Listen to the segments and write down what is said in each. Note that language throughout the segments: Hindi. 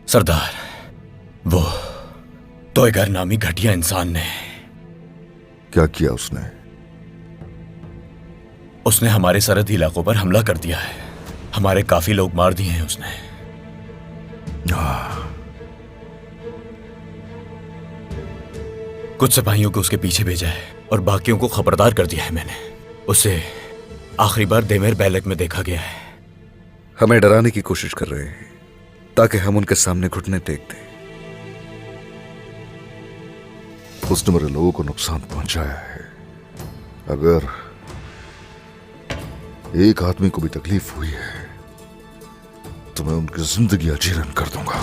सरदार, वो टॉयगर नामी घटिया इंसान ने क्या किया उसने? उसने हमारे सरहदी इलाकों पर हमला कर दिया है। हमारे काफी लोग मार दिए हैं उसने। कुछ सिपाहियों को उसके पीछे भेजा है और बाकियों को खबरदार कर दिया है मैंने। उसे आखिरी बार देमेर बैलक में देखा गया है। हमें डराने की कोशिश कर रहे हैं ताकि हम उनके सामने घुटने टेक दें। उसने मेरे लोगों को नुकसान पहुंचाया है। अगर एक आदमी को भी तकलीफ हुई है तो मैं उनकी जिंदगी अजीरन कर दूंगा।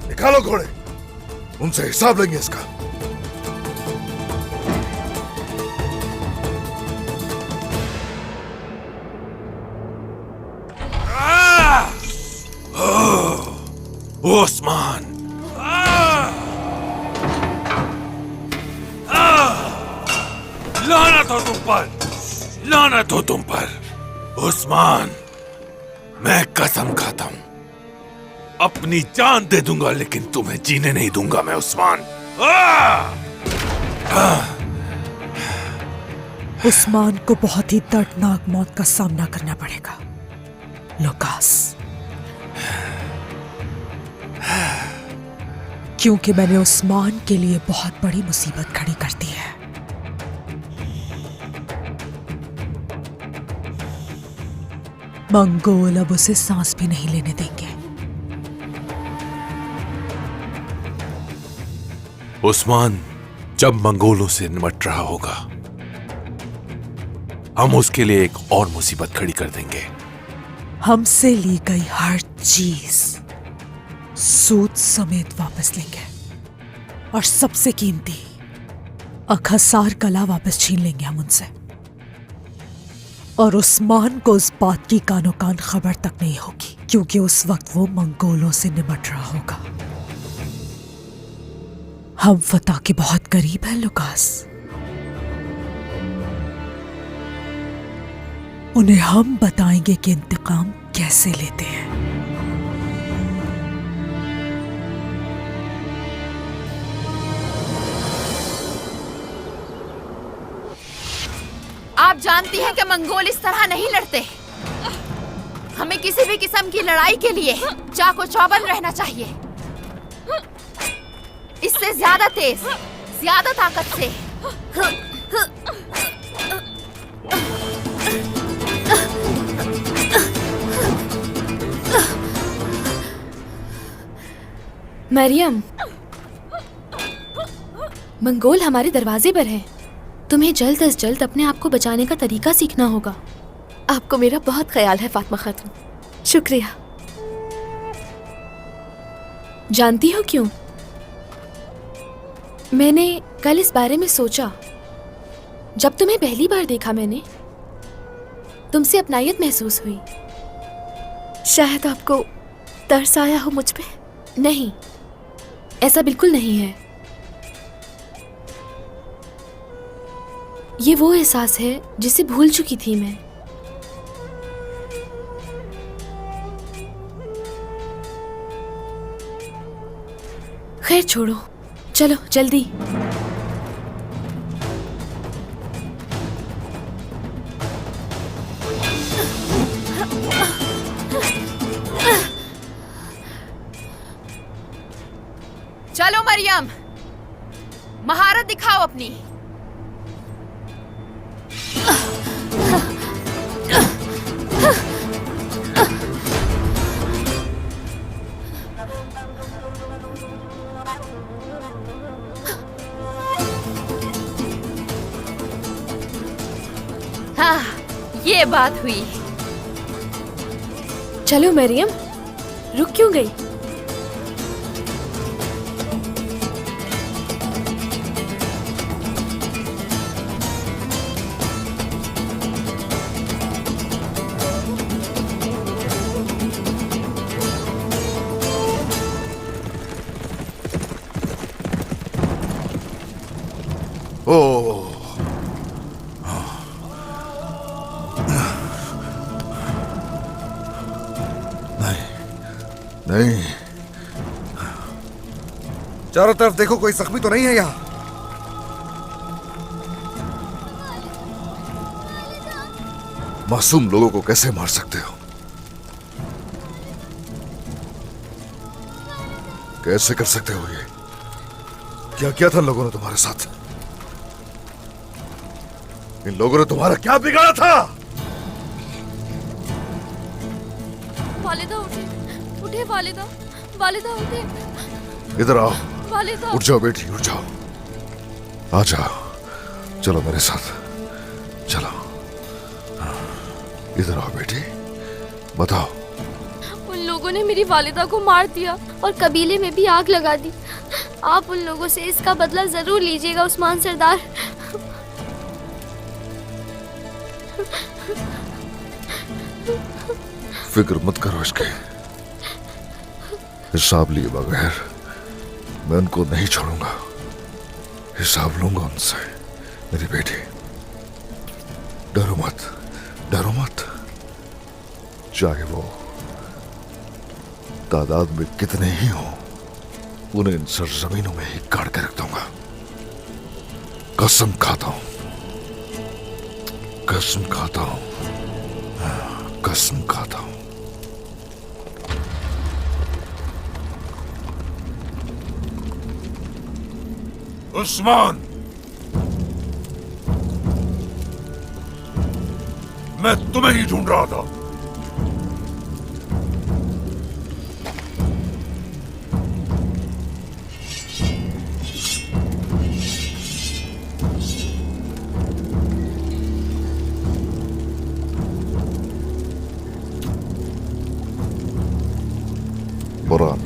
निकालो घोड़े, उनसे हिसाब लेंगे इसका। ओस्मान, लानत हो तुम पर, लानत हो तुम पर। उस्मान, मैं कसम खाता हूं, अपनी जान दे दूंगा लेकिन तुम्हें जीने नहीं दूंगा मैं उस्मान। उस्मान को बहुत ही दर्दनाक मौत का सामना करना पड़ेगा लुकास, क्योंकि मैंने उस्मान के लिए बहुत बड़ी मुसीबत खड़ी कर दी है। मंगोल अब उसे सांस भी नहीं लेने देंगे। उस्मान जब मंगोलों से निपट रहा होगा, हम उसके लिए एक और मुसीबत खड़ी कर देंगे। हमसे ली गई हर चीज सूद समेत वापस लेंगे और सबसे कीमती अखसार कला वापस छीन लेंगे हम उनसे। और उस्मान को उस बात की कानो कान खबर तक नहीं होगी, क्योंकि उस वक्त वो मंगोलों से निपट रहा होगा। हम फतह के बहुत करीब हैं लुकास। उन्हें हम बताएंगे कि इंतकाम कैसे लेते हैं। आप जानती हैं कि मंगोल इस तरह नहीं लड़ते। हमें किसी भी किस्म की लड़ाई के लिए चाको चौबंद रहना चाहिए। इससे ज्यादा तेज, ज्यादा ताकत से। मरियम, मंगोल हमारे दरवाजे पर है। तुम्हें जल्द से जल्द अपने आप को बचाने का तरीका सीखना होगा। आपको मेरा बहुत ख्याल है फातिमा खातून। शुक्रिया। जानती हो क्यों? मैंने कल इस बारे में सोचा। जब तुम्हें पहली बार देखा मैंने, तुमसे अपनायत महसूस हुई। शायद आपको तरस आया हो मुझ पे। नहीं, ऐसा बिल्कुल नहीं है। ये वो एहसास है जिसे भूल चुकी थी मैं। खैर छोड़ो, चलो जल्दी। चलो मरियम, महारत दिखाओ अपनी। हाँ, ये बात हुई। चलो मरियम, रुक क्यों गई? नहीं, चारों तरफ देखो, कोई जख्मी तो नहीं है यहाँ। मासूम लोगों को कैसे मार सकते हो? कैसे कर सकते हो ये? क्या किया था लोगों ने तुम्हारे साथ? इन लोगों ने तुम्हारा क्या बिगाड़ा था? वालिदा उठे, उठे वालिदा, वालिदा उठे, इधर आओ। वालिदा। उठ जाओ बेटी, उठ जाओ। आ जाओ, चलो मेरे साथ, चलो। इधर आओ बेटी, बताओ। उन लोगों ने मेरी वालिदा को मार दिया और कबीले में भी आग लगा दी। आप उन लोगों से इसका बदला जरूर लीजिएगा उस्मान सरदार। फिक्र मत करो इसके, हिसाब लिए बगैर मैं उनको नहीं छोड़ूंगा। हिसाब लूंगा उनसे, मेरी बेटी। डरो मत, डरो मत। चाहे वो तादाद में कितने ही हो, उन्हें इन सरजमीनों में ही काट के रख दूंगा। कसम खाता हूं, कसम खाता हूं, कसम खाता हूं। उस्मान, मैं तुम्हें ही ढूंढ रहा था। बुरान,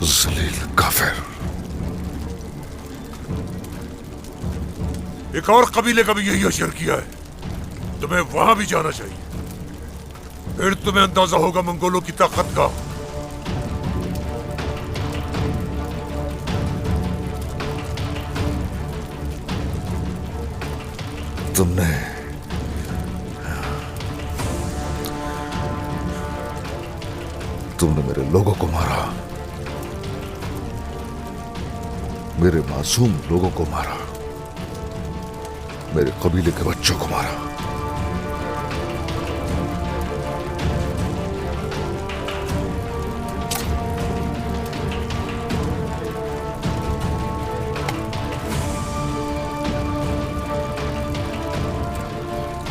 जलील काफिर। एक और कबीले का भी यही अशर किया है। तुम्हें वहां भी जाना चाहिए, फिर तुम्हें अंदाजा होगा मंगोलों की ताकत का। तुमने मेरे लोगों को मारा, मेरे मासूम लोगों को मारा, मेरे कबीले के बच्चों को मारा।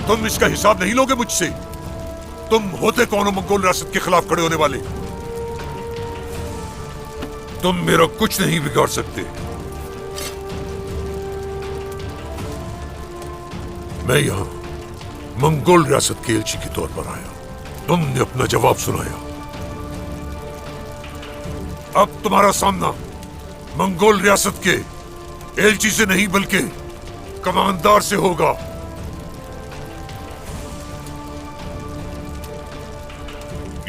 तुम इसका हिसाब नहीं लोगे मुझसे? तुम होते कौन हो मंगोल रियासत के खिलाफ खड़े होने वाले? तुम मेरा कुछ नहीं बिगाड़ सकते। मैं यहां मंगोल रियासत के एलची के तौर पर आया। तुमने अपना जवाब सुनाया। अब तुम्हारा सामना मंगोल रियासत के एलची से नहीं बल्कि कमांडर से होगा।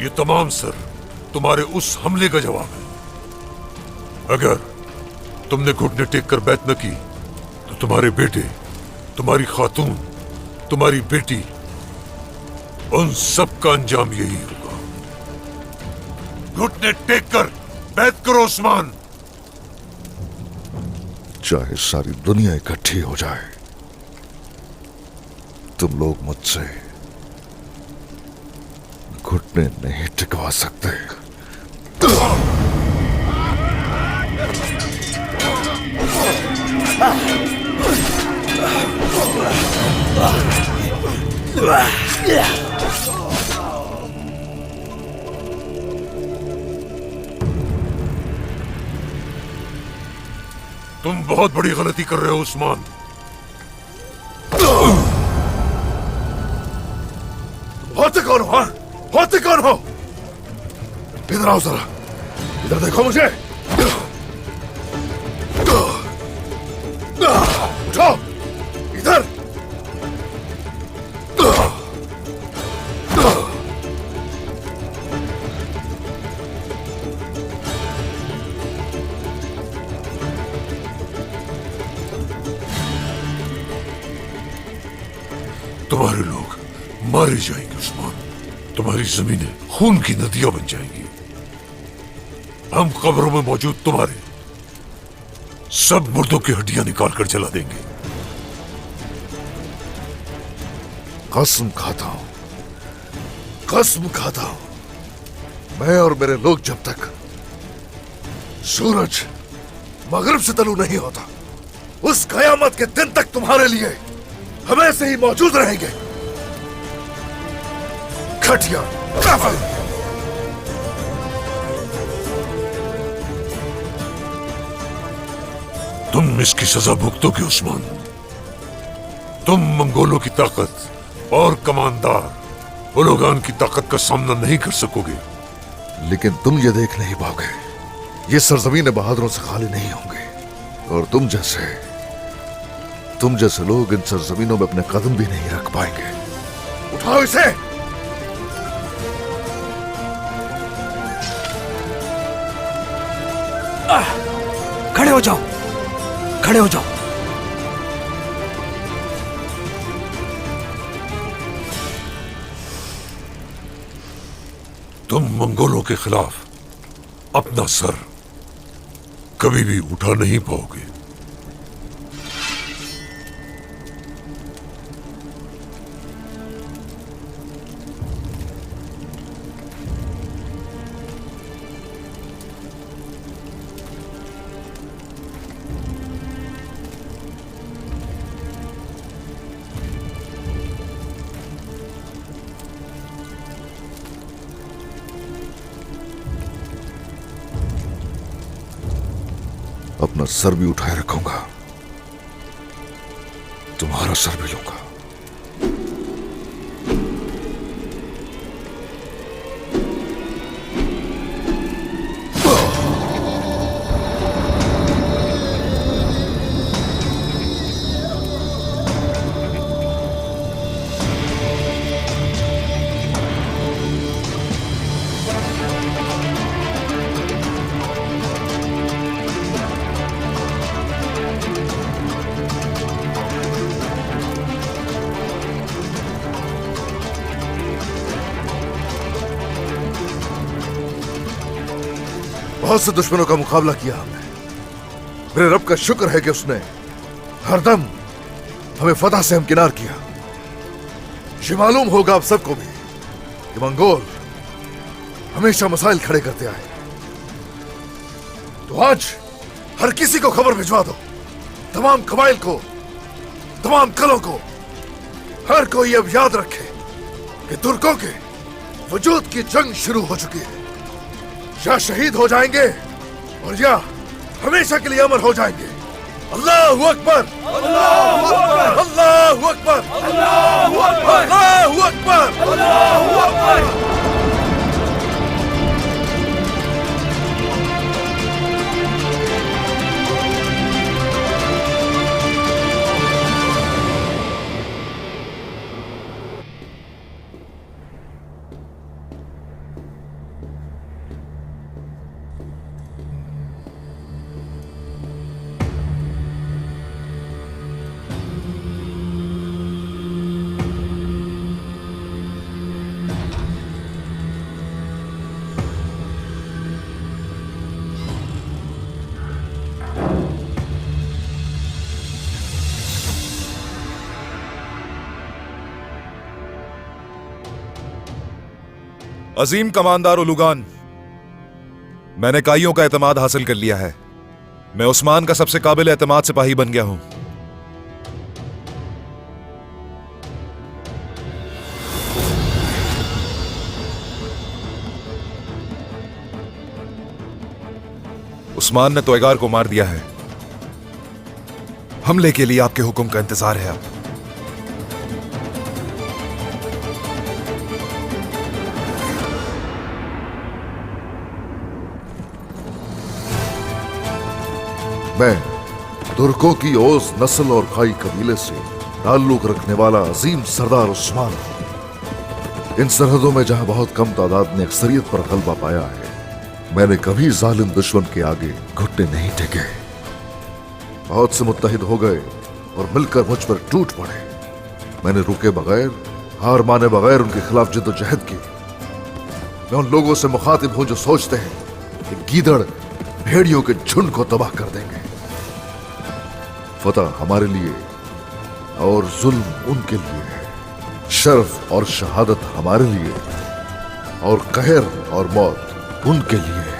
ये तमाम सर तुम्हारे उस हमले का जवाब है। अगर तुमने घुटने टेक कर बैत न की तो तुम्हारे बेटे, तुम्हारी खातून, तुम्हारी बेटी, उन सब का अंजाम यही होगा। घुटने टेक कर बैत करो उस्मान। चाहे सारी दुनिया इकट्ठी हो जाए, तुम लोग मुझसे घुटने नहीं टिकवा सकते। तुम बहुत बड़ी गलती कर रहे हो उस्मान। होते कौन हो? हाँ? होते कौन हो? इधर आओ जरा, इधर देखो मुझे। उठो, इधर। तुम्हारे लोग मारे जाएंगे उस्मान। तुम्हारी जमीनें खून की नदियां बन जाएंगी। हम कब्रों में मौजूद तुम्हारे सब मुर्दों की हड्डियां निकाल कर जला देंगे। कसम खाता हूं, कसम खाता हूं, मैं और मेरे लोग जब तक सूरज मगरिब से तलू नहीं होता, उस कयामत के दिन तक तुम्हारे लिए हम ऐसे ही मौजूद रहेंगे। घटिया काफिर। तुम इसकी सजा भुगतोगे उस्मान। तुम मंगोलों की ताकत और कमानदार उलुगान की ताकत का सामना नहीं कर सकोगे। लेकिन तुम ये देख नहीं पाओगे, ये सरजमीन बहादुरों से खाली नहीं होंगे। और तुम जैसे लोग इन सरजमीनों में अपने कदम भी नहीं रख पाएंगे। उठाओ इसे। खड़े हो जाओ, खड़े हो जाओ। तुम मंगोलों के खिलाफ अपना सर कभी भी उठा नहीं पाओगे। अपना सर भी उठाए रखूंगा, तुम्हारा सर भी लूंगा। बहुत से दुश्मनों का मुकाबला किया हमने। मेरे रब का शुक्र है कि उसने हरदम हमें फतह से हमकिनार किया। ये मालूम होगा आप सबको भी कि मंगोल हमेशा मसाइल खड़े करते आए। तो आज हर किसी को खबर भिजवा दो, तमाम कबाइल को, तमाम कलों को। हर कोई अब याद रखे कि तुर्कों के वजूद की जंग शुरू हो चुकी है। या शहीद हो जाएंगे और या हमेशा के लिए अमर हो जाएंगे। अल्लाहु अकबर, अल्लाहु अकबर, अल्लाहु अकबर, अल्लाहु अकबर, अल्लाहु अकबर, अल्लाहु अकबर। अजीम कमांदार उलुगान, मैंने काइयों का एतमाद हासिल कर लिया है। मैं उस्मान का सबसे काबिल एतमाद सिपाही बन गया हूं। उस्मान ने तोयगार को मार दिया है। हमले के लिए आपके हुक्म का इंतजार है। अब मैं तुर्कों की ओस नस्ल और खाई कबीले से ताल्लुक रखने वाला अजीम सरदार उस्मान हूं। इन सरहदों में जहां बहुत कम तादाद ने अक्सरियत पर गलबा पाया है, मैंने कभी जालिम दुश्मन के आगे घुटने नहीं टेके। बहुत से मुत्तहिद हो गए और मिलकर मुझ पर टूट पड़े, मैंने रुके बगैर, हार माने बगैर उनके खिलाफ जिद्दोजहद की। मैं उन लोगों से मुखातिब हूं जो सोचते हैं कि गीदड़ भेड़ियों के झुंड को तबाह कर देंगे। फतह हमारे लिए और जुल्म उनके लिए है, शर्फ और शहादत हमारे लिए और कहर और मौत उनके लिए है।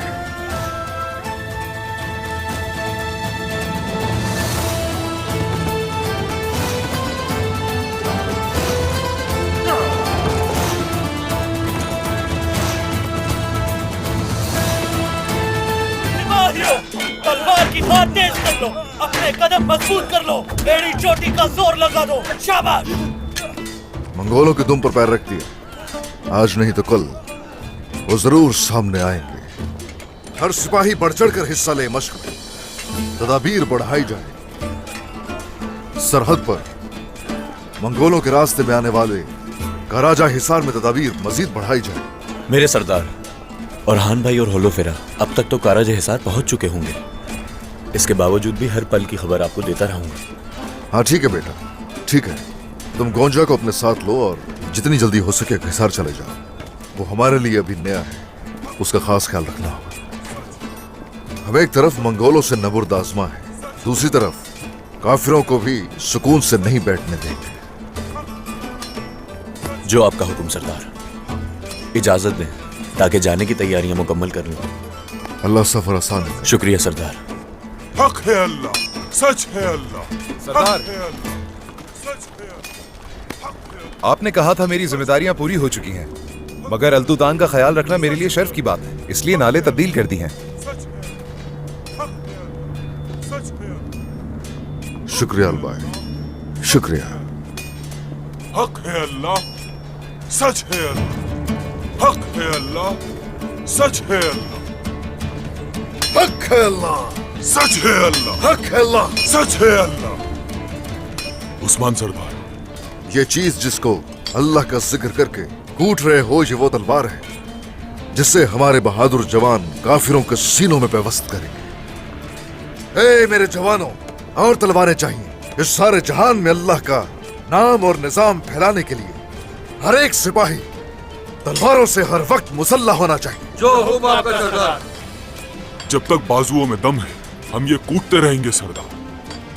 तलवार की धार तेज कर लो, अपने कदम मजबूत कर लो, एड़ी चोटी का जोर लगा दो। शाबाश। मंगोलों की दुम पर पैर रखती है, आज नहीं तो कल वो जरूर सामने आएंगे। हर सिपाही बढ़ चढ़ कर हिस्सा ले मशक में, तदाबीर बढ़ाई जाए। सरहद पर मंगोलों के रास्ते में आने वाले कराजा हिसार में तदाबीर मजीद बढ़ाई जाए। मेरे सरदार और भाई और होलोफेरा अब तक तो काराज हिसार पहुंच चुके होंगे। इसके बावजूद भी हर पल की खबर आपको देता रहूंगा। हाँ ठीक है बेटा, ठीक है। तुम गोंजा को अपने साथ लो और जितनी जल्दी हो सके हिसार चले जाओ। वो हमारे लिए अभी नया है, उसका खास ख्याल रखना होगा। हम एक तरफ मंगोलों से नबुर्द आजमा है, दूसरी तरफ काफिरों को भी सुकून से नहीं बैठने देंगे। जो आपका हुक्म सरदार। इजाजत दें ताकि जाने की तैयारियां मुकम्मल कर लूं। अल्लाह सफर आसान करे। शुक्रिया सरदार। हक है अल्लाह, सच है अल्लाह। सरदार, आपने कहा था मेरी जिम्मेदारियां पूरी हो चुकी हैं, मगर अल्तुतान का ख्याल रखना मेरे लिए शर्फ की बात है, इसलिए नाले तब्दील कर दी हैं। शुक्रिया अलबाई, शुक्रिया। हक है अल्लाह, सच है अल्लाह। हक है अल्लाह, सच है अल्लाह। हक है अल्लाह, सच है अल्लाह। हक है अल्लाह, सच है अल्लाह। उस्मान सरदार, ये चीज जिसको अल्लाह का जिक्र करके कूट रहे हो, ये वो तलवार है जिससे हमारे बहादुर जवान काफिरों के सीनों में पेवस्त करेंगे। ए मेरे जवानों, और तलवारें चाहिए। इस सारे जहान में अल्लाह का नाम और निजाम फैलाने के लिए हर एक सिपाही तलवारों से हर वक्त मुसल्ला होना चाहिए। जो हुक्म आपका सरदार। जब तक बाजुओं में दम है हम ये कूटते रहेंगे सरदार।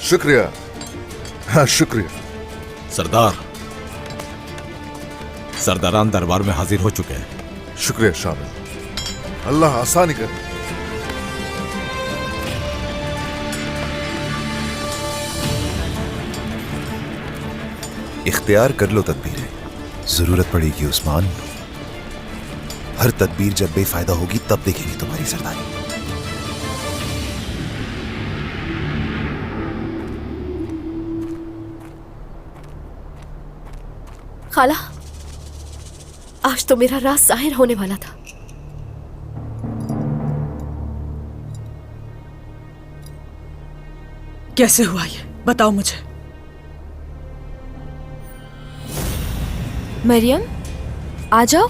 शुक्रिया, हाँ शुक्रिया। सरदार, सरदारान दरबार में हाजिर हो चुके हैं। शुक्रिया शामिल, अल्लाह आसानी करे। इख्तियार कर लो तदबीरें, जरूरत पड़ेगी उस्मान। हर तदबीर जब बेफायदा होगी तब देखेंगे तुम्हारी सरदारी। खाला, आज तो मेरा राज जाहिर होने वाला था। कैसे हुआ ये बताओ मुझे। मरियम, आ जाओ।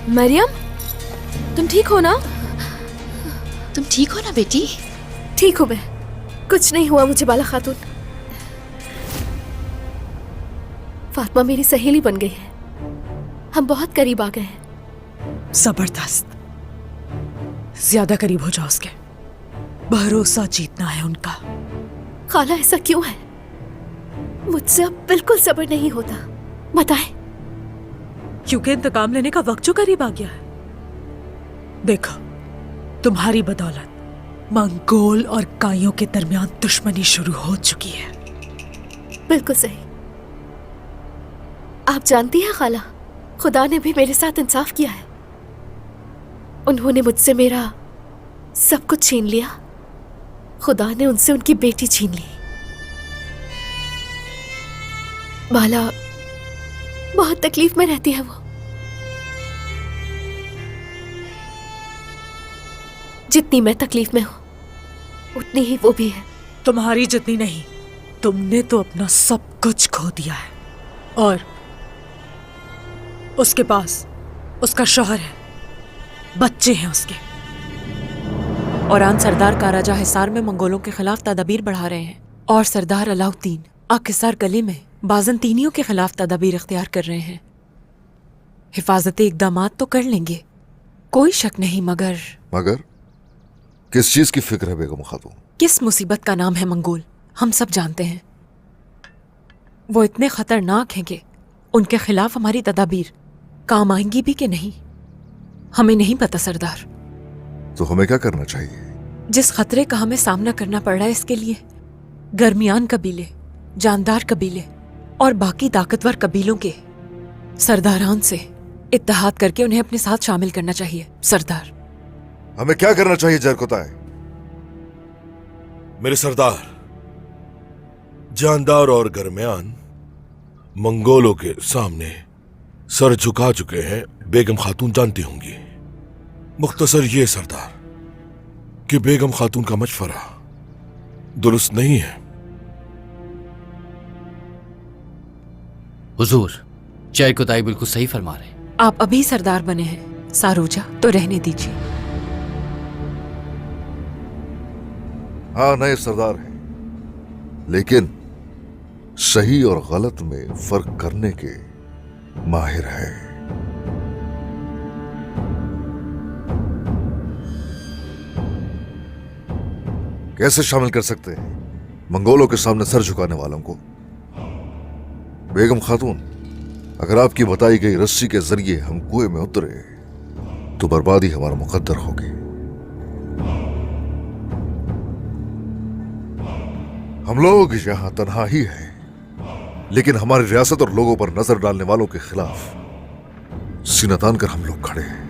मरियम, तुम ठीक हो ना? तुम ठीक हो ना बेटी? ठीक हूँ मैं, कुछ नहीं हुआ मुझे बाला खातून। फातिमा मेरी सहेली बन गई है, हम बहुत करीब आ गए हैं। जबरदस्त, ज्यादा करीब हो जाओ उसके। भरोसा जीतना है उनका। खाला, ऐसा क्यों है? मुझसे अब बिल्कुल सब्र नहीं होता, बताएं। क्योंकि इंतकाम लेने का वक्त जो करीब आ गया है। देखो, तुम्हारी बदौलत मंगोल और काइयों के दरमियान दुश्मनी शुरू हो चुकी है। बिल्कुल सही। आप जानती हैं खाला, खुदा ने भी मेरे साथ इंसाफ किया है। उन्होंने मुझसे मेरा सब कुछ छीन लिया, खुदा ने उनसे उनकी बेटी छीन ली। बाला बहुत तकलीफ में रहती है वो। जितनी मैं तकलीफ में हूं उतनी ही वो भी है। तुम्हारी जितनी नहीं, तुमने तो अपना सब कुछ खो दिया है और उसके पास उसका शौहर है, बच्चे हैं उसके। औरान सरदार काराजा हिसार में मंगोलों के खिलाफ तदबीर बढ़ा रहे हैं और सरदार अलाउद्दीन आकिसार गली में बाजंतीनियों के खिलाफ तदबीर इख्तियार कर रहे हैं। हिफाजती इकदामात तो कर लेंगे, कोई शक नहीं, मगर किस चीज की फिक्र है बेगम खातून? किस मुसीबत का नाम है मंगोल, हम सब जानते हैं। वो इतने खतरनाक हैं कि उनके खिलाफ हमारी तदाबीर काम आएंगी भी कि नहीं, हमें नहीं पता सरदार। तो हमें क्या करना चाहिए? जिस खतरे का हमें सामना करना पड़ रहा है, इसके लिए गर्मियान कबीले, जानदार कबीले और बाकी ताकतवर कबीलों के सरदारान से इत्तेहाद करके उन्हें अपने साथ शामिल करना चाहिए सरदार। हमें क्या करना चाहिए जरकोताय? मेरे सरदार, जानदार और गरमियान मंगोलों के सामने सर झुका चुके हैं, बेगम खातून जानती होंगी। मुख्तसर ये सरदार कि बेगम खातून का मशवरा दुरुस्त नहीं है। हुजूर, जरकोताई बिल्कुल सही फरमा रहे हैं। आप अभी सरदार बने हैं सारूजा, तो रहने दीजिए। हाँ, नए सरदार हैं, लेकिन सही और गलत में फर्क करने के माहिर है। कैसे शामिल कर सकते हैं मंगोलों के सामने सर झुकाने वालों को? बेगम खातून, अगर आपकी बताई गई रस्सी के जरिए हम कुएं में उतरे तो बर्बादी हमारा मुकद्दर होगी। हम लोग यहां तन्हा ही हैं, लेकिन हमारी रियासत और लोगों पर नजर डालने वालों के खिलाफ सीना तान कर हम लोग खड़े हैं।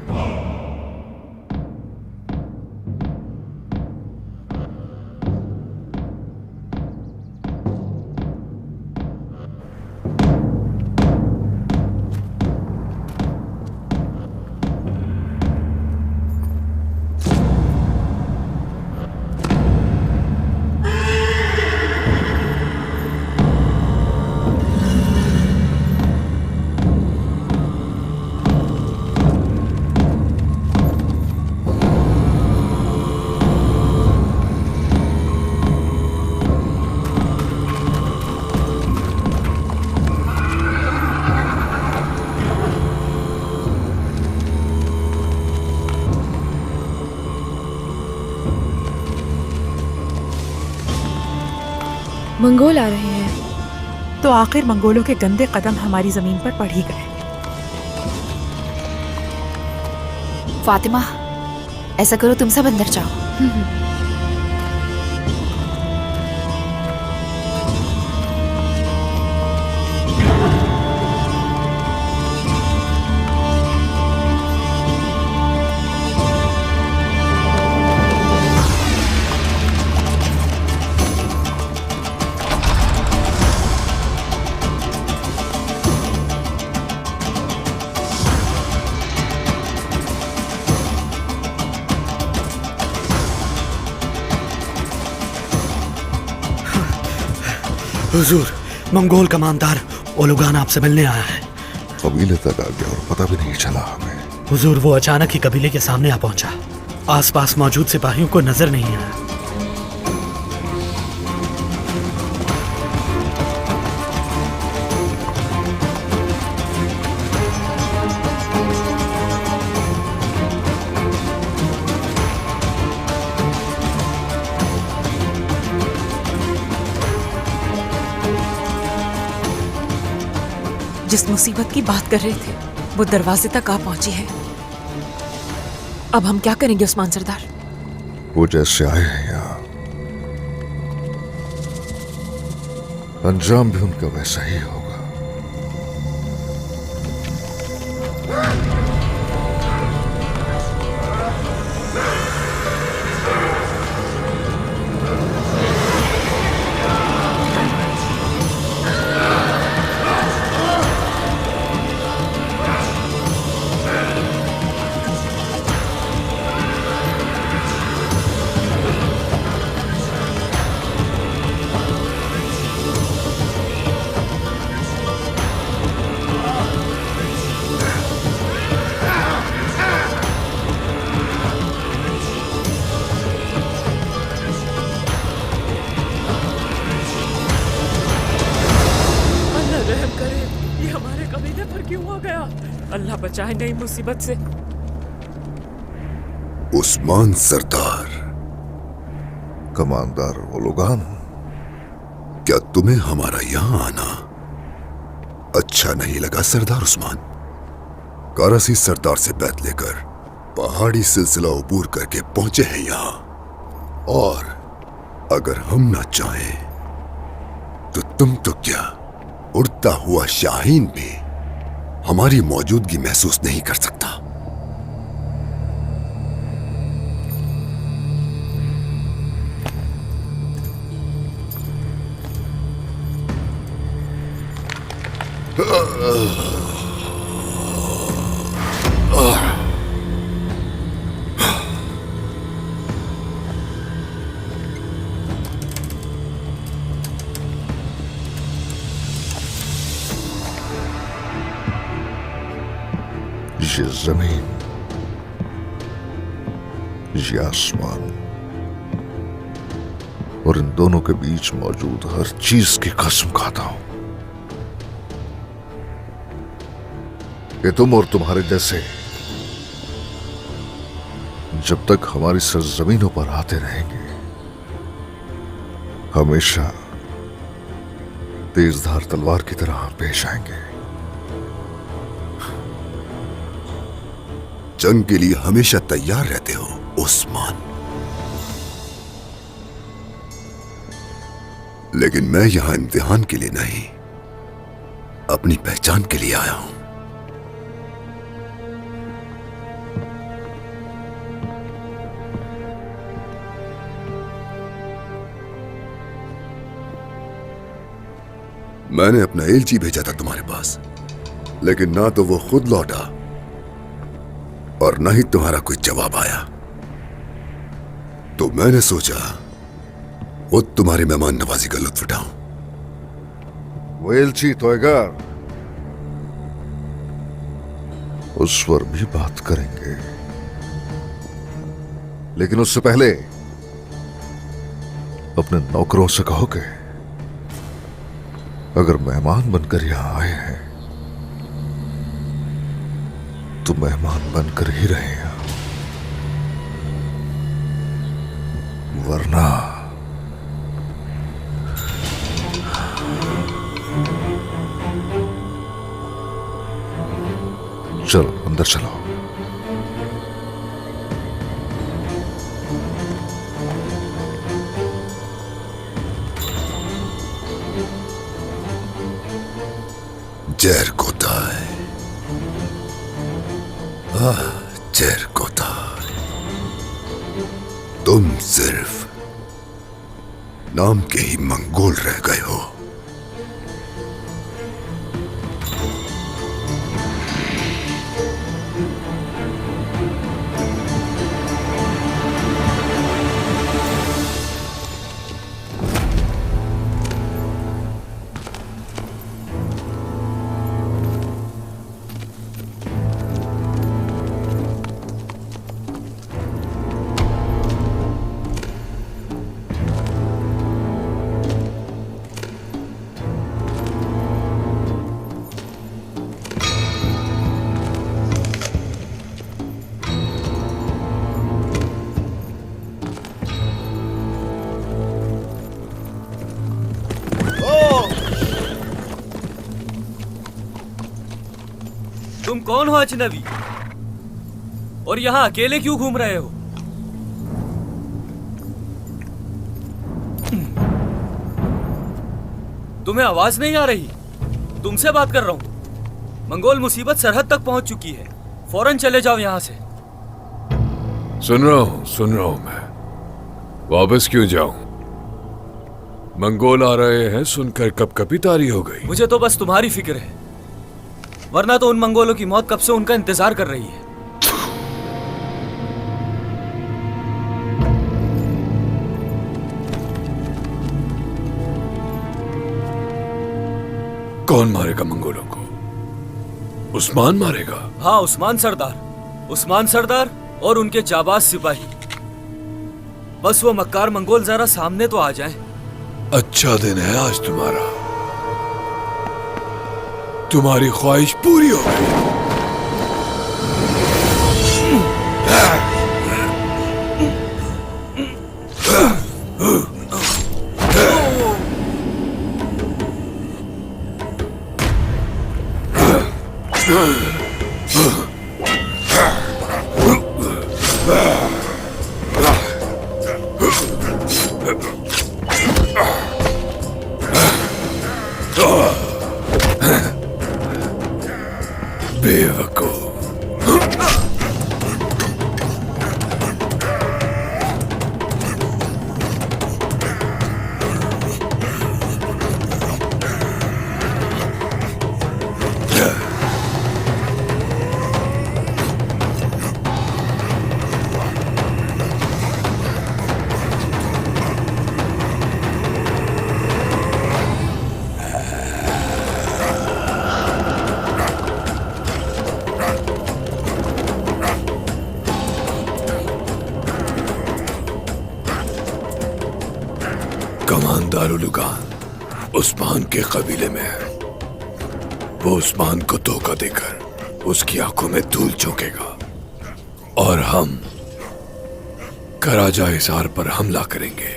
मंगोल आ रहे हैं। तो आखिर मंगोलों के गंदे कदम हमारी जमीन पर पड़ ही गए। फातिमा, ऐसा करो, तुम सब अंदर जाओ। हुजूर, मंगोल कमांडर ओलुगान आपसे मिलने आया है। कबीले तक आ गया और पता भी नहीं चला हमें। हुजूर, वो अचानक ही कबीले के सामने आ पहुंचा। आसपास मौजूद सिपाहियों को नजर नहीं आया। जिस मुसीबत की बात कर रहे थे वो दरवाजे तक आ पहुंची है। अब हम क्या करेंगे उस्मान सरदार? वो जैसे आए हैं यहाँ, अंजाम भी उनका वैसा ही होगा। करे ये हमारे कमीने पर क्यों आ गया। अल्लाह बचाए नई मुसीबत से। उस्मान सरदार, कमांडर ओलुगान, क्या तुम्हें हमारा यहां आना अच्छा नहीं लगा सरदार उस्मान? कारसी सरदार से बैत लेकर पहाड़ी सिलसिला अबूर करके पहुंचे हैं यहां, और अगर हम ना चाहें तो तुम तो क्या उड़ता हुआ शाहीन भी हमारी मौजूदगी महसूस नहीं कर सकता। ये जमीन, ये आसमान और इन दोनों के बीच मौजूद हर चीज की कसम खाता हूं कि तुम और तुम्हारे जैसे जब तक हमारी सरजमीनों पर आते रहेंगे हमेशा तेजधार तलवार की तरह पेश आएंगे। जंग के लिए हमेशा तैयार रहते हो उस्मान, लेकिन मैं यहां इम्तिहान के लिए नहीं, अपनी पहचान के लिए आया हूं। मैंने अपना एलची भेजा था तुम्हारे पास, लेकिन ना तो वो खुद लौटा और ना ही तुम्हारा कोई जवाब आया। तो मैंने सोचा वो तुम्हारी मेहमान नवाजी का लुत्फ उठाऊं। वो एलची तोयगार, उस पर भी बात करेंगे, लेकिन उससे पहले अपने नौकरों से कहो कि अगर मेहमान बनकर यहां आए हैं तो मेहमान बनकर ही रहेगा, वरना चलो अंदर चलो। जहर कोताय, जहर कोताय, तुम सिर्फ नाम के ही मंगोल रह गए हो। तुम कौन हो अजनबी, और यहाँ अकेले क्यों घूम रहे हो? तुम्हें आवाज नहीं आ रही? तुमसे बात कर रहा हूं। मंगोल मुसीबत सरहद तक पहुंच चुकी है, फौरन चले जाओ यहाँ से। सुन रहा हूं मैं। वापस क्यों जाऊं? मंगोल आ रहे हैं सुनकर कपकपी तारी हो गई। मुझे तो बस तुम्हारी फिक्र है, वरना तो उन मंगोलों की मौत कब से उनका इंतजार कर रही है। कौन मारेगा मंगोलों को? उस्मान मारेगा? हाँ, उस्मान सरदार और उनके जाबाज सिपाही। बस वो मक्कार मंगोल जरा सामने तो आ जाएं। अच्छा दिन है आज तुम्हारा। तुम्हारी ख्वाहिश पूरी हो गई। कमांडर उलुगान उस्मान के कबीले में है। वो उस्मान को धोखा देकर उसकी आंखों में धूल झोंकेगा और हम कराजा हिसार पर हमला करेंगे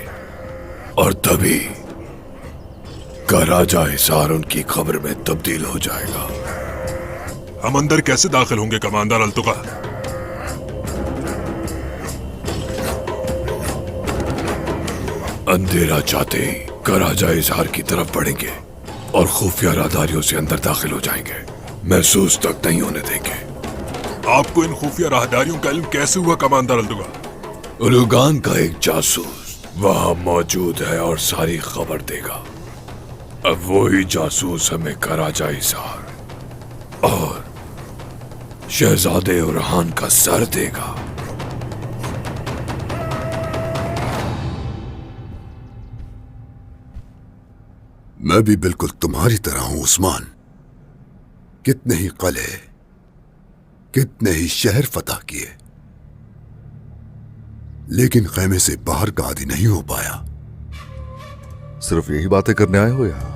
और तभी कराजा हिसार उनकी खबर में तब्दील हो जाएगा। हम अंदर कैसे दाखिल होंगे कमांडर अल्तुका? अंधेरा चाहते ही कराजा इजहार की तरफ बढ़ेंगे और खुफिया राहदारियों से अंदर दाखिल हो जाएंगे। महसूस तक नहीं होने देंगे। आपको इन खुफिया राहदारियों का इल्म कैसे हुआ कमांडर अल्तुका? उलुगान का एक जासूस वहां मौजूद है और सारी खबर देगा। अब वही जासूस हमें कराजा इजहार और शहजादे उरहान का सर देगा। मैं भी बिल्कुल तुम्हारी तरह हूं उस्मान। कितने ही किले, कितने ही शहर फतह किए, लेकिन खैमे से बाहर का आदि नहीं हो पाया। सिर्फ यही बातें करने आए हो यहां?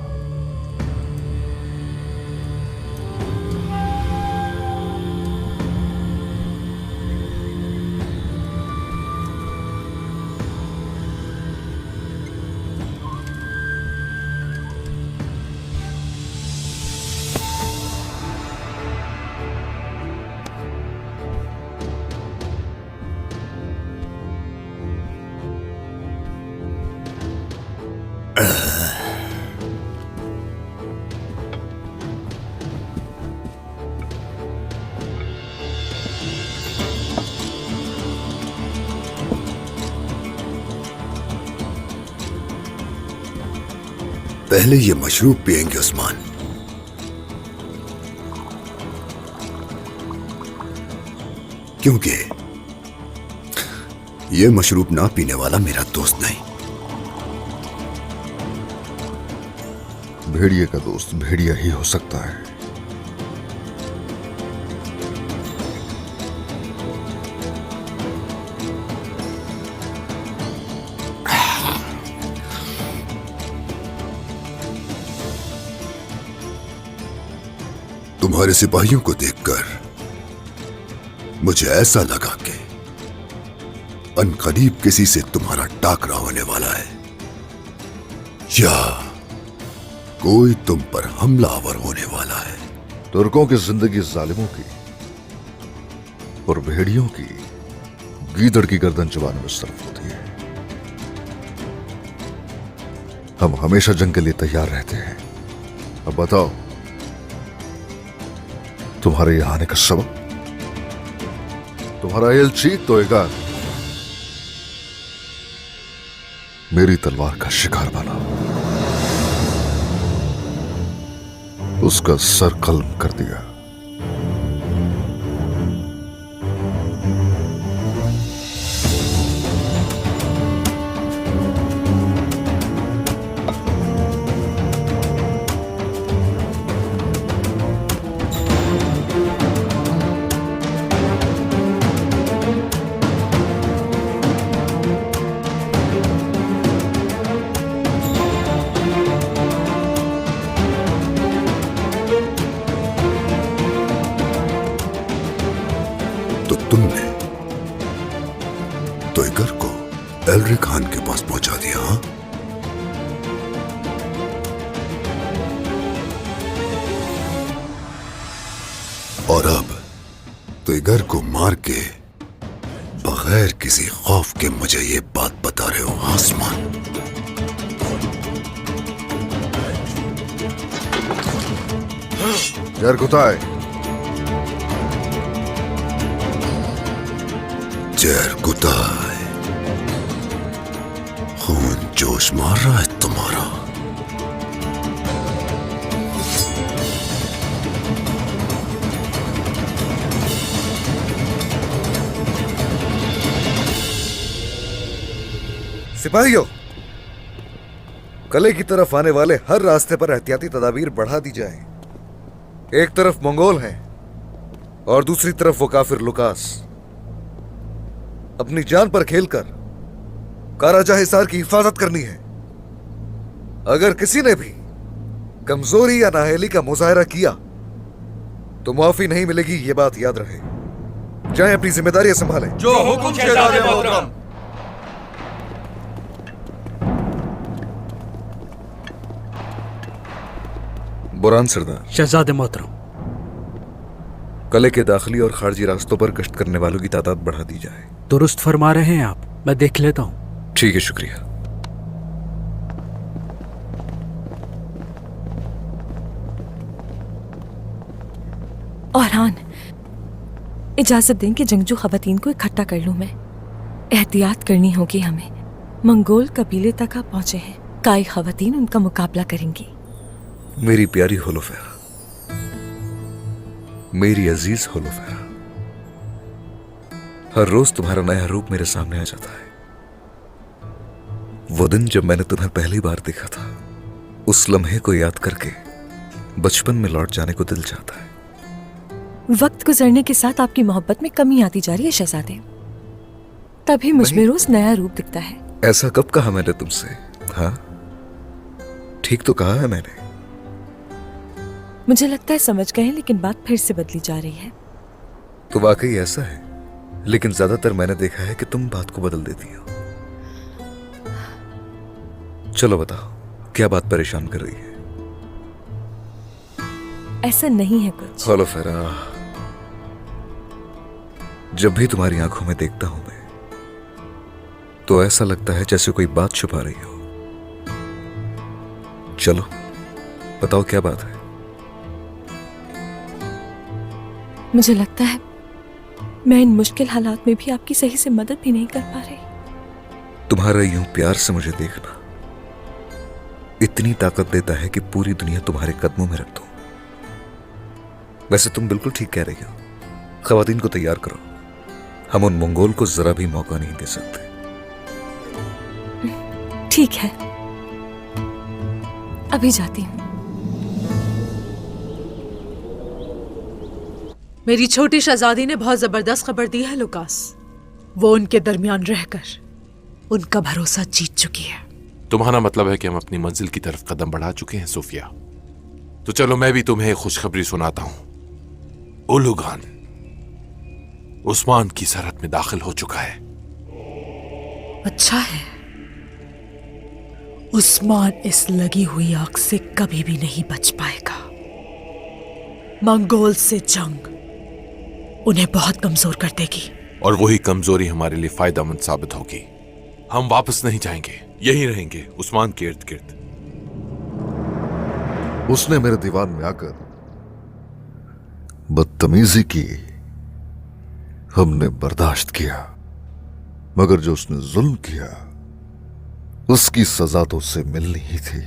पहले ये मशरूब पिएंगे उस्मान। क्योंकि ये मशरूब ना पीने वाला मेरा दोस्त नहीं। भेड़िए का दोस्त भेड़िया ही हो सकता है। तुम्हारे सिपाहियों को देखकर मुझे ऐसा लगा कि अनकरीब किसी से तुम्हारा टाकरा होने वाला है या कोई तुम पर हमलावर होने वाला है। तुर्कों की जिंदगी जालिमों की और भेड़ियों की गीदड़ की गर्दन चबाने में सर्फ होती है। हम हमेशा जंग के लिए तैयार रहते हैं। अब बताओ, तुम्हारे यहां आने का सबब? तुम्हारा एलची तोयगान मेरी तलवार का शिकार बना, उसका सर कल्म कर दिया। और अब तिगर को मार के बगैर किसी खौफ के मुझे ये बात बता रहे हो आसमान? जरगुताय, जरगुताय, खून जोश मार रहा है तुम्हारा। सिपाहियों, कले की तरफ आने वाले हर रास्ते पर एहतियाती तदाबीर बढ़ा दी जाए। एक तरफ मंगोल हैं और दूसरी तरफ वो काफिर लुकास। अपनी जान पर खेलकर काराजा हिसार की हिफाजत करनी है। अगर किसी ने भी कमजोरी या नाअहली का मुजाहरा किया तो माफी नहीं मिलेगी, ये बात याद रहे। जाएं, अपनी जिम्मेदारियां संभालें। जो हुकुम शहजादे मोहतरम। बुरान सरदार। शहजादे मोहतरम। कले के दाखिली और खारजी रास्तों पर गश्त करने वालों की तादाद बढ़ा दी जाए। दुरुस्त फरमा रहे हैं आप, मैं देख लेता हूं। ठीक है, शुक्रिया। औरहान, इजाजत दें कि जंगजू खवातीन को इकट्ठा कर लूं मैं। एहतियात करनी होगी हमें। मंगोल कबीले तक आप पहुंचे हैं। काई खवातीन उनका मुकाबला करेंगी। मेरी प्यारी होलोफेरा, मेरी अजीज होलोफेरा, हर रोज तुम्हारा नया रूप मेरे सामने आ जाता है। वो दिन जब मैंने तुम्हें पहली बार देखा था, उस लम्हे को याद करके बचपन में लौट जाने को दिल चाहता है। वक्त गुजरने के साथ आपकी मोहब्बत में कमी आती जा रही है शहजादे। तभी मुझ में रोज नया रूप दिखता है। ऐसा कब कहा मैंने तुमसे? हाँ, ठीक तो कहा है मैंने। मुझे लगता है समझ गए हैं, लेकिन बात फिर से बदली जा रही है। तो वाकई ऐसा है, लेकिन ज्यादातर मैंने देखा है कि तुम बात को बदल देती हो। चलो बताओ, क्या बात परेशान कर रही है? ऐसा नहीं है कुछ। होलोफेरा, जब भी तुम्हारी आंखों में देखता हूं मैं, तो ऐसा लगता है जैसे कोई बात छुपा रही हो। चलो बताओ, क्या बात है? मुझे लगता है मैं इन मुश्किल हालात में भी आपकी सही से मदद भी नहीं कर पा रही। तुम्हारा यूं प्यार से मुझे देखना इतनी ताकत देता है कि पूरी दुनिया तुम्हारे कदमों में रख दूं। वैसे तुम बिल्कुल ठीक कह रही हो। खवातीन को तैयार करो, हम उन मंगोल को जरा भी मौका नहीं दे सकते। ठीक है, अभी जाती हूं। मेरी छोटी शहजादी ने बहुत जबरदस्त खबर दी है लुकास। वो उनके दरमियान रहकर उनका भरोसा जीत चुकी है। तुम्हारा मतलब है कि हम अपनी मंजिल की तरफ कदम बढ़ा चुके हैं सोफिया। तो चलो मैं भी तुम्हें एक खुशखबरी सुनाता हूं। उलुगान उस्मान की सरहद में दाखिल हो चुका है। अच्छा है। उस्मान इस लगी हुई आग से कभी भी नहीं बच पाएगा। मंगोल से जंग उन्हें बहुत कमजोर कर देगी, और वही कमजोरी हमारे लिए फायदेमंद साबित होगी। हम वापस नहीं जाएंगे, यहीं रहेंगे उस्मान के इर्द गिर्द। उसने मेरे दीवान में आकर बदतमीजी की, हमने बर्दाश्त किया, मगर जो उसने जुल्म किया उसकी सजा तो उसे मिलनी ही थी।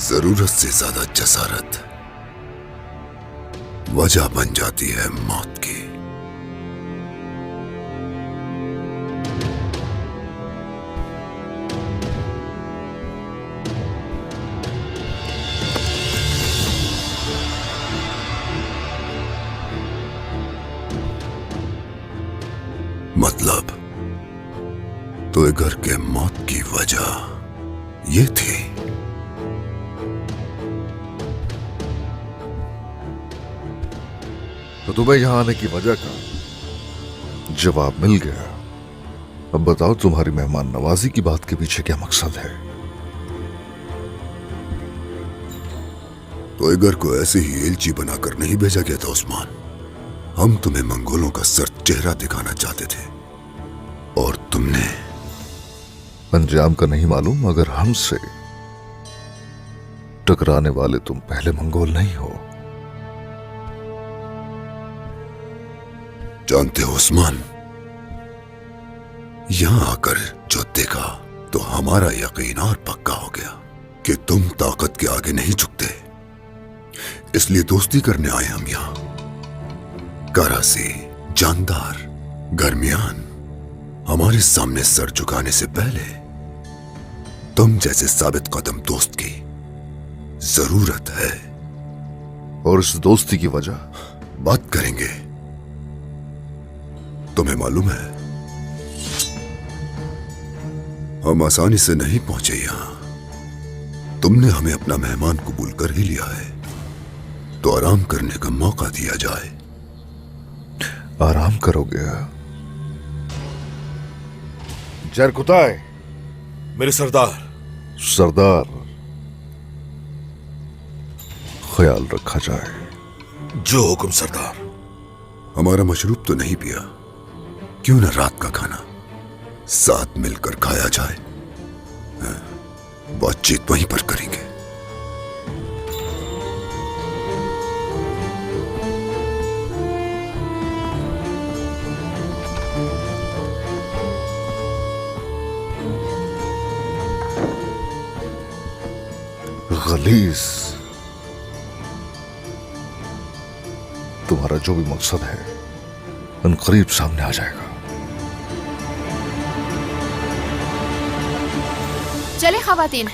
जरूरत से ज्यादा जसारत वजह बन जाती है मौत की। मतलब तो घर के मौत की वजह ये थी। तो तुम्हें यहां आने की वजह का जवाब मिल गया। अब बताओ तुम्हारी मेहमान नवाजी की बात के पीछे क्या मकसद है? तो इगर को ऐसे ही एलची बनाकर नहीं भेजा गया था उस्मान। हम तुम्हें मंगोलों का सख्त चेहरा दिखाना चाहते थे और तुमने अंजाम का नहीं मालूम, मगर हमसे टकराने वाले तुम पहले मंगोल नहीं हो। जानते हो उस्मान, यहां आकर जो देखा तो हमारा यकीन और पक्का हो गया कि तुम ताकत के आगे नहीं झुकते। इसलिए दोस्ती करने आए हम यहां। करासी, जानदार, गर्मियान हमारे सामने सर झुकाने से पहले तुम जैसे साबित कदम दोस्त की जरूरत है। और इस दोस्ती की वजह बात करेंगे। तुम्हें मालूम है हम आसानी से नहीं पहुंचे यहां। तुमने हमें अपना मेहमान कबूल कर ही लिया है, तो आराम करने का मौका दिया जाए। आराम करोगे? जरकुताय मेरे सरदार। सरदार, ख्याल रखा जाए। जो हुक्म सरदार। हमारा मशरूब तो नहीं पिया, क्यों ना रात का खाना साथ मिलकर खाया जाए। बातचीत वहीं पर करेंगे। गलीज, तुम्हारा जो भी मकसद है अनकरीब सामने आ जाएगा। चले खवातीन,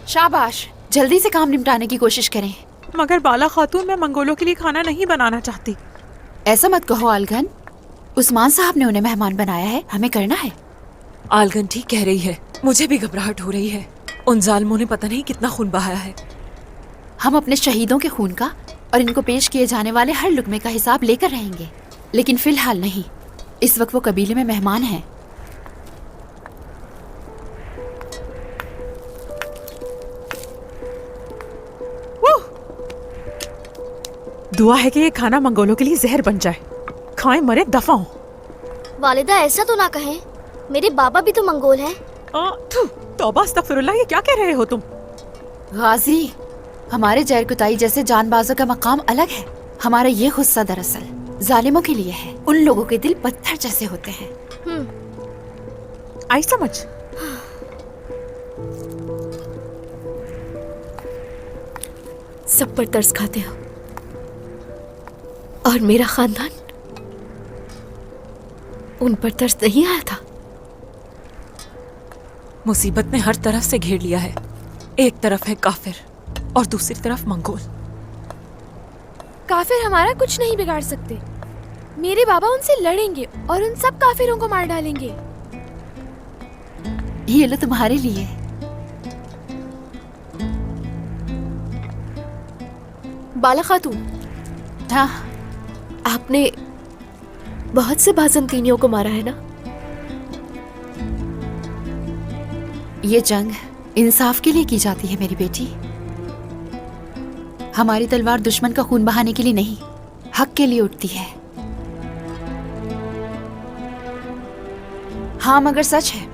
शाबाश, जल्दी से काम निपटाने की कोशिश करें। मगर बाला खातून, मैं मंगोलों के लिए खाना नहीं बनाना चाहती। ऐसा मत कहो आलगन, उस्मान साहब ने उन्हें मेहमान बनाया है, हमें करना है। आलगन ठीक कह रही है, मुझे भी घबराहट हो रही है। उन जालिमों ने पता नहीं कितना खून बहाया है। हम अपने शहीदों के खून का और इनको पेश किए जाने वाले हर लुकमे का हिसाब लेकर रहेंगे, लेकिन फिलहाल नहीं। इस वक्त वो कबीले में मेहमान हैं। दुआ है कि ये खाना मंगोलों के लिए जहर बन जाए। खाएं मरे दफा हो। वालिदा ऐसा तो ना कहें, मेरे बाबा भी तो मंगोल हैं। तौबा अस्तगफिरुल्लाह, ये क्या कह रहे हो तुम? गाजी, हमारे जरकुताई जैसे जानबाजों का मकाम अलग है। हमारा ये गुस्सा दरअसल जालिमों के लिए है। उन लोगों के दिल पत्थर जैसे होते हैं। आई समझ। सब पर तरस खाते हो और मेरा खानदान, उन पर तरस नहीं आया था। मुसीबत ने हर तरफ से घेर लिया है। एक तरफ है काफिर और दूसरी तरफ मंगोल। काफिर हमारा कुछ नहीं बिगाड़ सकते। मेरे बाबा उनसे लड़ेंगे और उन सब काफिरों को मार डालेंगे। ये लो तुम्हारे लिए। बाला खातून, हाँ, आपने बहुत से बाज़ंतीनियों को मारा है ना? ये जंग इंसाफ के लिए की जाती है मेरी बेटी। हमारी तलवार दुश्मन का खून बहाने के लिए नहीं, हक के लिए उठती है। हाँ, मगर सच है,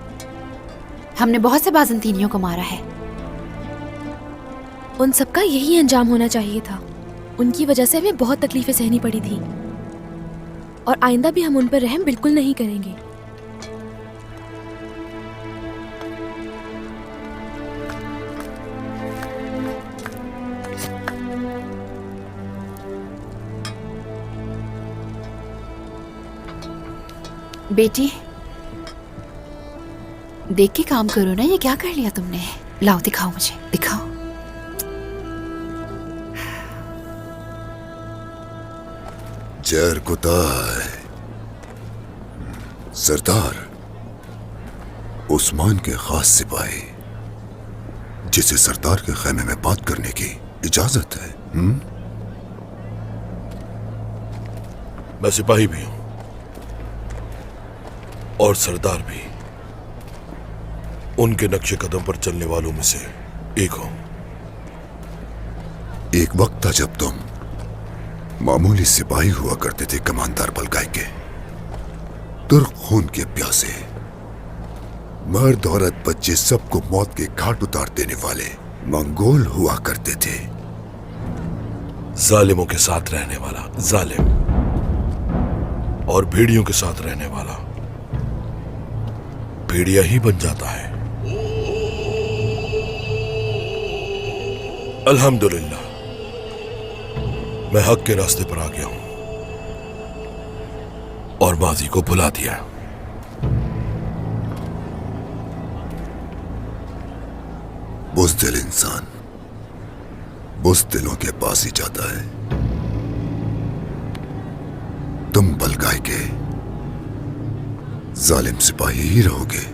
हमने बहुत से बाज़ंतीनियों को मारा है। उन सबका यही अंजाम होना चाहिए था। उनकी वजह से हमें बहुत तकलीफें सहनी पड़ी थी और आइंदा भी हम उन पर रहम बिल्कुल नहीं करेंगे। बेटी, देख के काम करो ना। ये क्या कर लिया तुमने? लाओ दिखाओ, मुझे दिखाओ। जरकुताय, सरदार, उस्मान के खास सिपाही जिसे सरदार के खैमे में बात करने की इजाजत है। मैं सिपाही भी हूं और सरदार भी। उनके नक्शे कदम पर चलने वालों में से एक हूं। एक वक्त था जब तुम मामूली सिपाही हुआ करते थे कमानदार बलगाई के। तुर्क खून के प्यासे, मर्द औरत बच्चे सबको मौत के घाट उतार देने वाले मंगोल हुआ करते थे। जालिमों के साथ रहने वाला जालिम और भेड़ियों के साथ रहने वाला भेड़िया ही बन जाता है। अल्हम्दुलिल्लाह, मैं हक के रास्ते पर आ गया हूं और माजी को भुला दिया। बुज़दिल इंसान बुज़दिलों के पास ही जाता है। तुम बलगाई के जालिम सिपाही ही रहोगे।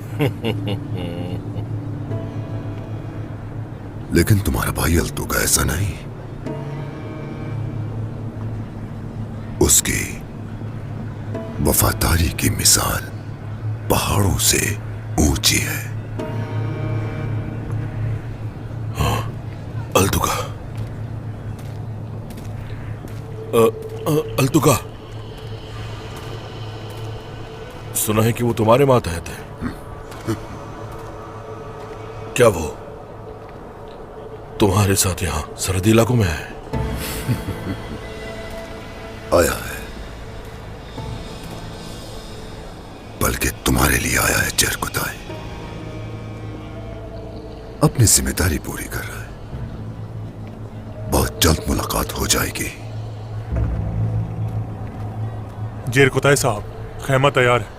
लेकिन तुम्हारा भाई अल्तुगा ऐसा नहीं। उसकी वफादारी की मिसाल पहाड़ों से ऊंची है। अल्तुगा, अल्तुगा, सुना है कि वो तुम्हारे मातहत है। क्या वो तुम्हारे साथ यहां सरहदी इलाकों में है? आया है, बल्कि तुम्हारे लिए आया है चरकुताई। अपनी जिम्मेदारी पूरी कर रहा है। बहुत जल्द मुलाकात हो जाएगी। जेरकुताई साहब, खैमा तैयार है।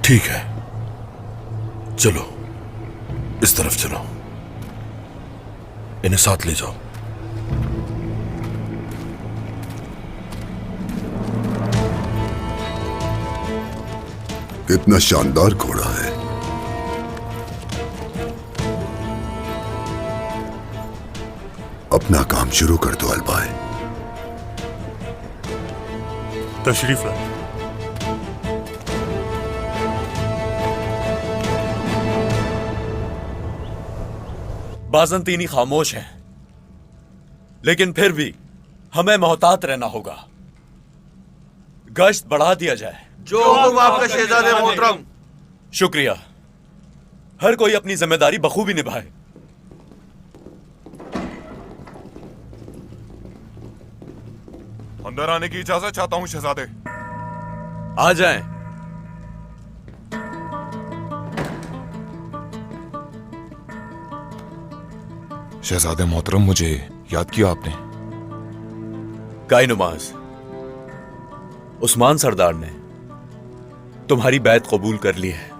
ठीक है, चलो इस तरफ चलो। इन्हें साथ ले जाओ। कितना शानदार घोड़ा है। अपना काम शुरू कर दो अलबाय। तशरीफ लाए। बाज़ंतीनी खामोश हैं, लेकिन फिर भी हमें मोहतात रहना होगा। गश्त बढ़ा दिया जाए। जो हुक्म आपका शहजादे मोहतरम। शुक्रिया। हर कोई अपनी जिम्मेदारी बखूबी निभाए। अंदर आने की इजाजत चाहता हूं शहजादे। आ जाएं। शहजादे मोहतरम, मुझे याद किया आपने। काई नुमाज, उस्मान सरदार ने तुम्हारी बैत कबूल कर ली है।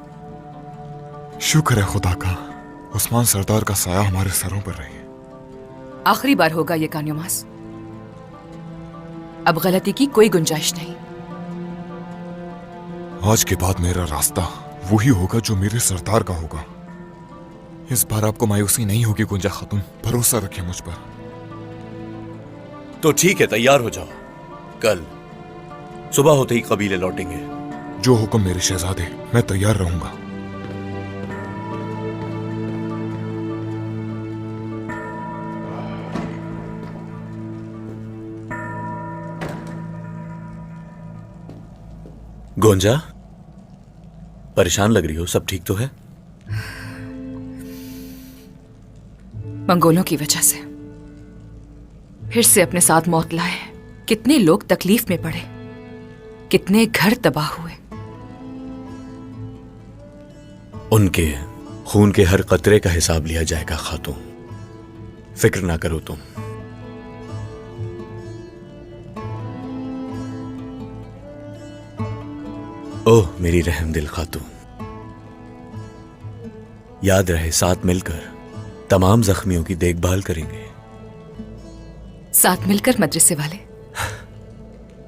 शुक्र है खुदा का, उस्मान सरदार का साया हमारे सरों पर रही है। आखिरी बार होगा ये कान्योमास। अब गलती की कोई गुंजाइश नहीं। आज के बाद मेरा रास्ता वही होगा जो मेरे सरदार का होगा। इस बार आपको मायूसी नहीं होगी गुंजा खातून, भरोसा रखें मुझ पर। तो ठीक है, तैयार हो जाओ। कल सुबह होते ही कबीले लौटेंगे। जो हुक्म मेरे शहजादे, मैं तैयार रहूंगा। गोंजा, परेशान लग रही हो, सब ठीक तो है? मंगोलों की वजह से फिर से अपने साथ मौत लाए। कितने लोग तकलीफ में पड़े, कितने घर तबाह हुए। उनके खून के हर कतरे का हिसाब लिया जाएगा खातून, फिक्र ना करो तुम। ओह मेरी रहमदिल खातून, याद रहे साथ मिलकर तमाम जख्मियों की देखभाल करेंगे। साथ मिलकर मदरसे वाले।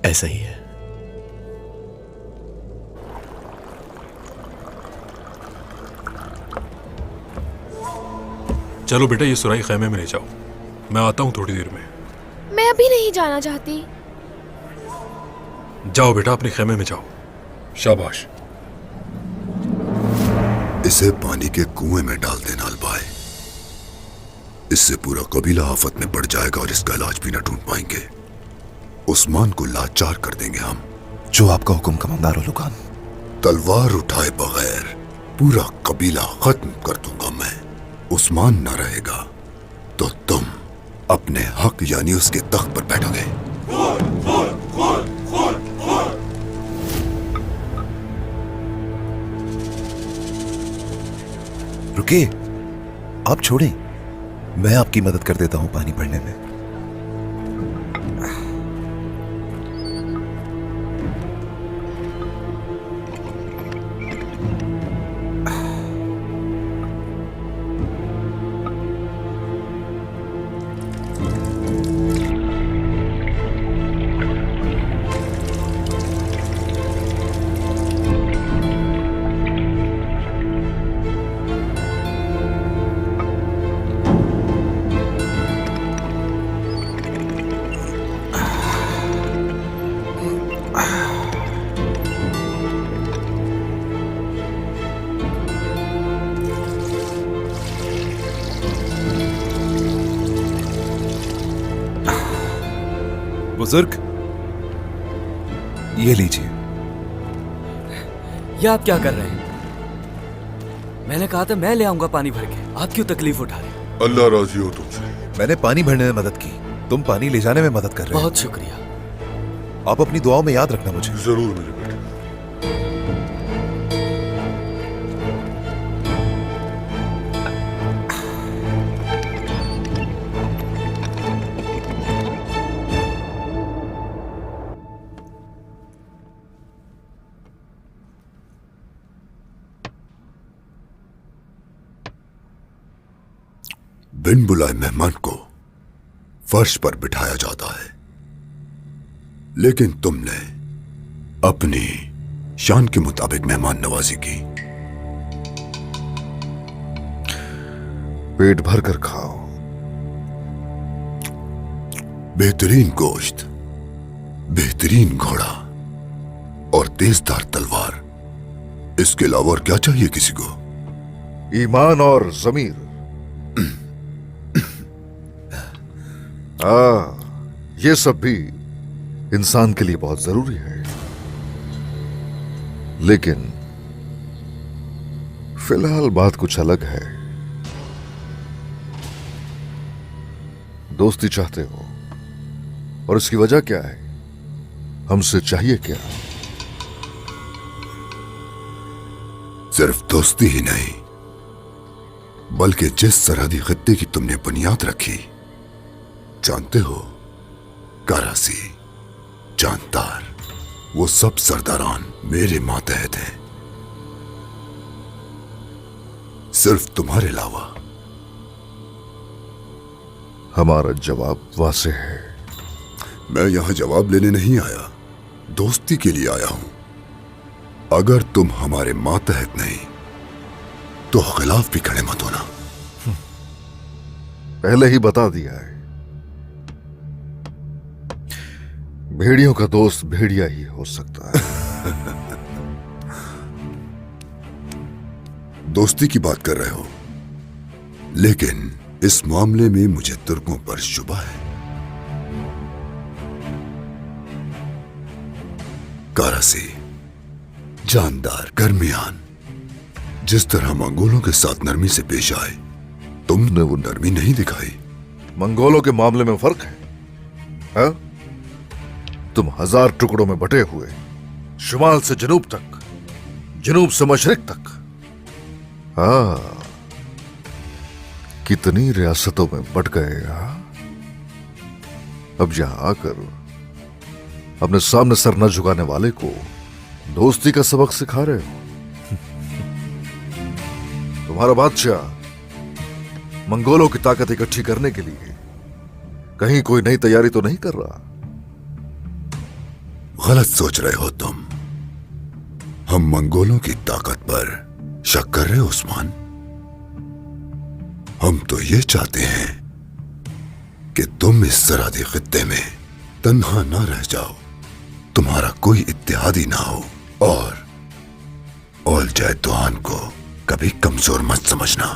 ऐसा ही है। चलो बेटा, ये सुराई खैमे में ले जाओ, मैं आता हूँ थोड़ी देर में। मैं अभी नहीं जाना चाहती। जाओ बेटा, अपने खैमे में जाओ। शाबाश। इसे पानी के कुएं में डाल देना अलबाए। इससे पूरा कबीला आफत में पड़ जाएगा और इसका इलाज भी न ढूंढ पाएंगे। उस्मान को लाचार कर देंगे हम। जो आपका हुक्म कमांडर लुकान। तलवार उठाए बगैर पूरा कबीला खत्म कर दूंगा मैं। उस्मान न रहेगा तो तुम अपने हक यानी उसके तख्त पर बैठोगे। रुकिए, आप छोड़ें, मैं आपकी मदद कर देता हूं पानी भरने में। बुजुर्ग, ये लीजिए। ये आप क्या कर रहे हैं? मैंने कहा था मैं ले आऊंगा पानी भर के, आप क्यों तकलीफ उठा रहे हैं? अल्लाह राजी हो तुमसे। मैंने पानी भरने में मदद की, तुम पानी ले जाने में मदद कर रहे हो। बहुत शुक्रिया। आप अपनी दुआओं में याद रखना मुझे। जरूर मेरे बेटे। बिन बुलाए मेहमान को फर्श पर बिठाया जाता है, लेकिन तुमने अपनी शान के मुताबिक मेहमान नवाजी की। पेट भर कर खाओ। बेहतरीन गोश्त, बेहतरीन घोड़ा और तेजधार तलवार, इसके अलावा और क्या चाहिए किसी को? ईमान और जमीर। ये सब भी इंसान के लिए बहुत जरूरी है, लेकिन फिलहाल बात कुछ अलग है। दोस्ती चाहते हो, और इसकी वजह क्या है? हमसे चाहिए क्या? सिर्फ दोस्ती ही नहीं, बल्कि जिस सरहदी खत्ते की तुमने बुनियाद रखी, जानते हो, करासी, जानदार, वो सब सरदारान मेरे मातहत हैं। सिर्फ तुम्हारे अलावा। हमारा जवाब वासे है। मैं यहां जवाब लेने नहीं आया, दोस्ती के लिए आया हूं। अगर तुम हमारे मातहत नहीं तो खिलाफ भी खड़े मत होना। पहले ही बता दिया है, भेड़ियों का दोस्त भेड़िया ही हो सकता है। दोस्ती की बात कर रहे हो, लेकिन इस मामले में मुझे तुर्कों पर शुबा है। कारासी, जानदार, गर्मियान, जिस तरह मंगोलों के साथ नरमी से पेश आए, तुमने वो नरमी नहीं दिखाई। मंगोलों के मामले में फर्क है, हा? तुम 1000 टुकड़ों में बटे हुए, शुमाल से जनूब तक, जनूब से मशरिक तक, कितनी रियासतों में बट गए। अब यहां आकर अपने सामने सर न झुकाने वाले को दोस्ती का सबक सिखा रहे हो। तुम्हारा बादशाह मंगोलों की ताकत इकट्ठी करने के लिए कहीं कोई नई तैयारी तो नहीं कर रहा? गलत सोच रहे हो तुम। हम मंगोलों की ताकत पर शक कर रहे हो उस्मान? हम तो ये चाहते हैं कि तुम इस सरहदी खित्ते में तन्हा ना रह जाओ, तुम्हारा कोई इत्तेहादी ना हो, और ओल जैदवान को कभी कमजोर मत समझना,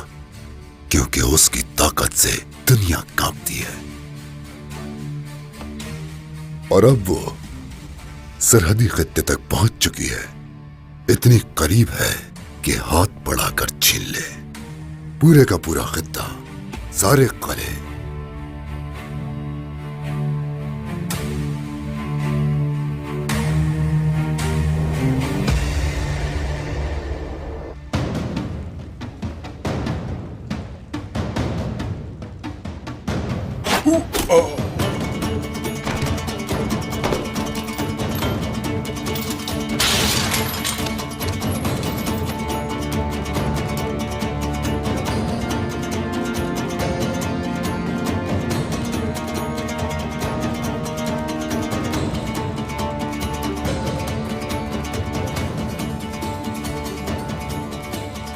क्योंकि उसकी ताकत से दुनिया कांपती है। और अब वो सरहदी खित्ते तक पहुंच चुकी है, इतनी करीब है कि हाथ बढ़ाकर छीन ले। पूरे का पूरा खित्ता, सारे किले।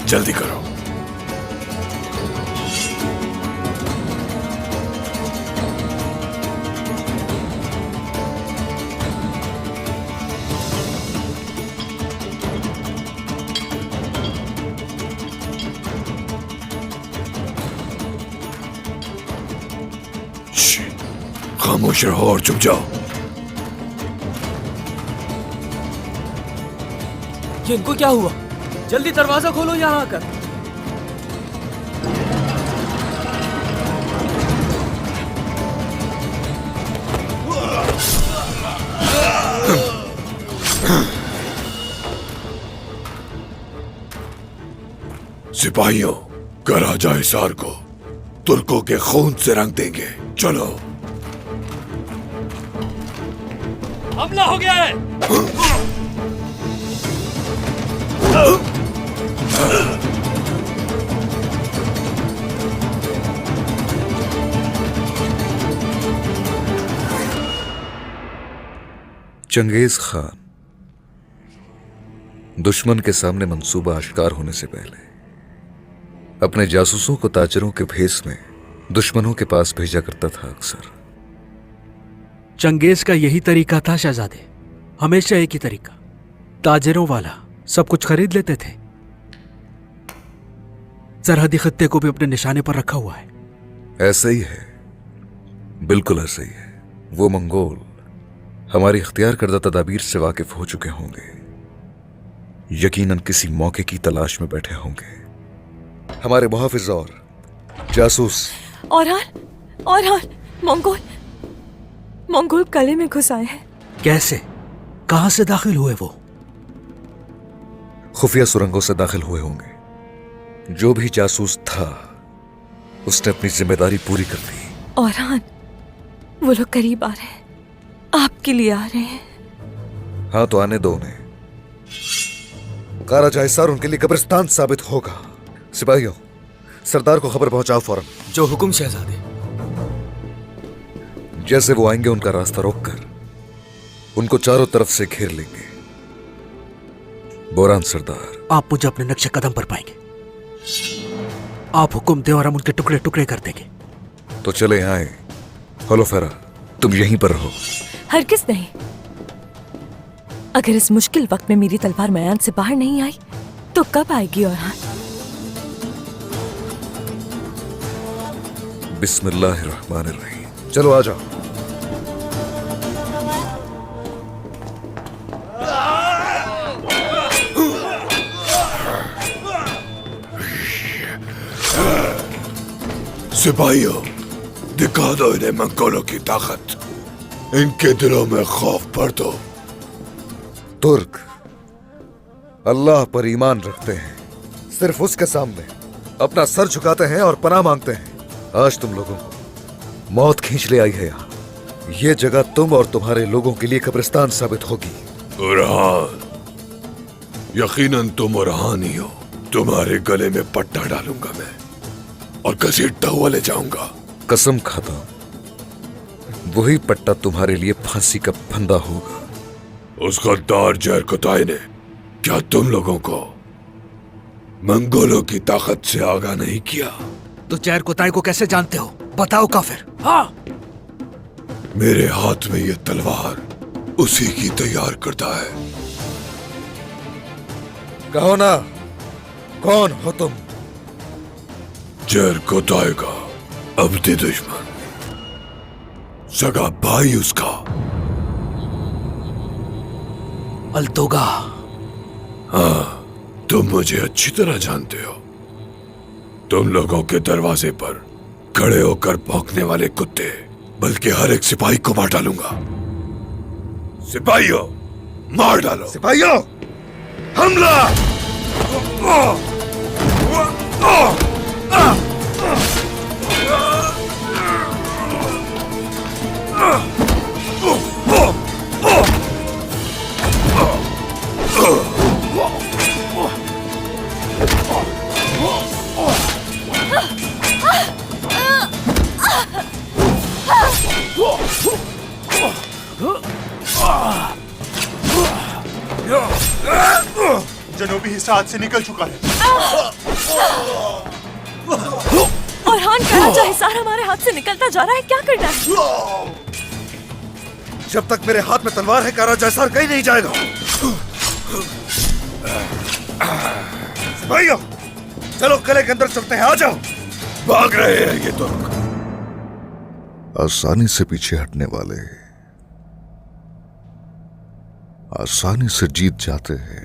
जल्दी करो। खामोश रहो और चुप जाओ। ये इनको क्या हुआ? जल्दी दरवाजा खोलो यहाँ आकर। सिपाहियों, कराजा हिसार को तुर्कों के खून से रंग देंगे। चलो। हमला हो गया है। चंगेज खान दुश्मन के सामने मंसूबा आश्कार होने से पहले अपने जासूसों को ताजरों के भेस में दुश्मनों के पास भेजा करता था। अक्सर चंगेज का यही तरीका था शहजादे, हमेशा एक ही तरीका, ताजरों वाला। सब कुछ खरीद लेते थे। सरहदी खत्ते को भी अपने निशाने पर रखा हुआ है। ऐसे ही है, बिल्कुल ऐसे ही है। वो मंगोल हमारी इख्तियार करदा तदाबीर से वाकिफ हो चुके होंगे, यकीनन किसी मौके की तलाश में बैठे होंगे। हमारे मुहाफिज और जासूस और मंगोल कले में घुस आए हैं। कैसे? कहां से दाखिल हुए वो? खुफिया सुरंगों से दाखिल हुए होंगे। जो भी जासूस था उसने अपनी जिम्मेदारी पूरी कर दी। औरहान, वो लोग करीब आ रहे हैं, आपके लिए आ रहे हैं। हाँ तो आने दो उन्हें। काराजा हिसार उनके लिए कब्रिस्तान साबित होगा। सिपाहियों, सरदार को खबर पहुंचाओ फौरन। जो हुक्म शहजादे। जैसे वो आएंगे उनका रास्ता रोककर उनको चारों तरफ से घेर लेंगे। बोरान सरदार, आप मुझे अपने नक्शे कदम पर पाएंगे। आप हुक्म दें और हम उनके टुकड़े टुकड़े कर देंगे। तो चले आए। होलोफेरा, तुम यहीं पर रहो। हरगिज़ नहीं। अगर इस मुश्किल वक्त में मेरी तलवार मैदान से बाहर नहीं आई तो कब आएगी? औरहान, बिस्मिल्लाहिर्रहमानिर्रहीम। चलो आ जाओ। सिपाहियों, दिखा दो इन्हें मंगोलों की ताकत। इनके दिलों में खौफ भर दो। तुर्क अल्लाह पर ईमान रखते हैं, सिर्फ उसके सामने अपना सर झुकाते हैं और पनाह मांगते हैं। आज तुम लोगों को मौत खींच ले आई है यहाँ। ये जगह तुम और तुम्हारे लोगों के लिए कब्रिस्तान साबित होगी। उरहान, यकीनन तुम उरहान ही हो। तुम्हारे गले में पट्टा डालूंगा मैं और घसीटता हुआ ले जाऊंगा। कसम खाता हूं वही पट्टा तुम्हारे लिए फांसी का फंदा होगा। उस गद्दार जरकुताई ने क्या तुम लोगों को मंगोलों की ताकत से आगाह नहीं किया? तो जैर कोताई को कैसे जानते हो? बताओ काफिर। हाँ, मेरे हाथ में ये तलवार उसी की तैयार करता है। कहो ना, कौन हो तुम? जैर कोताई का अब्दी दुश्मन, सगा भाई उसका। अल्तोगा। हाँ, तुम मुझे अच्छी तरह जानते हो। तुम लोगों के दरवाजे पर खड़े होकर भौंकने वाले कुत्ते, बल्कि हर एक सिपाही को मार डालूंगा। सिपाहियों, मार डालो। सिपाहियों, हमला! जनूबी हिस्सा हाथ से निकल चुका है। औरहान कराचा हिसार हमारे हाथ से निकलता जा रहा है, क्या करना है? जब तक मेरे हाथ में तलवार है, काराजा हिसार कहीं नहीं जाएगा। भाइयों, चलो किले के अंदर चलते हैं, आ जाओ। भाग रहे हैं ये तो। आसानी से पीछे हटने वाले आसानी से जीत जाते हैं।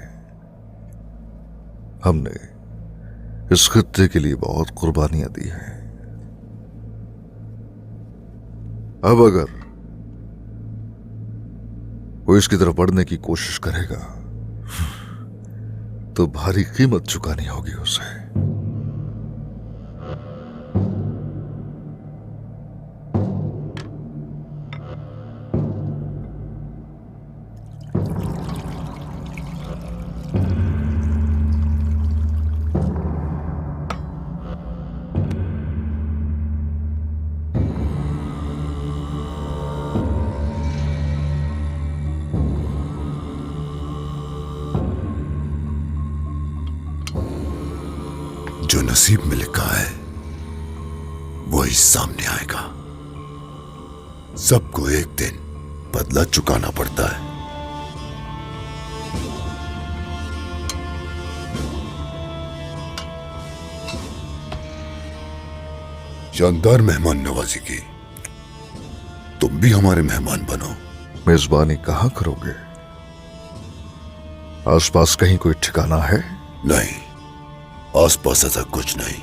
हमने इस खित्ते के लिए बहुत कुर्बानियां दी हैं। अब अगर वो इसकी तरफ बढ़ने की कोशिश करेगा तो भारी कीमत चुकानी होगी उसे। जो नसीब में लिखा है वही सामने आएगा। सबको एक दिन बदला चुकाना पड़ता है। शानदार मेहमान नवाजी की। तुम भी हमारे मेहमान बनो। मेजबानी कहां करोगे? आसपास कहीं कोई ठिकाना है? नहीं, आसपास ऐसा कुछ नहीं।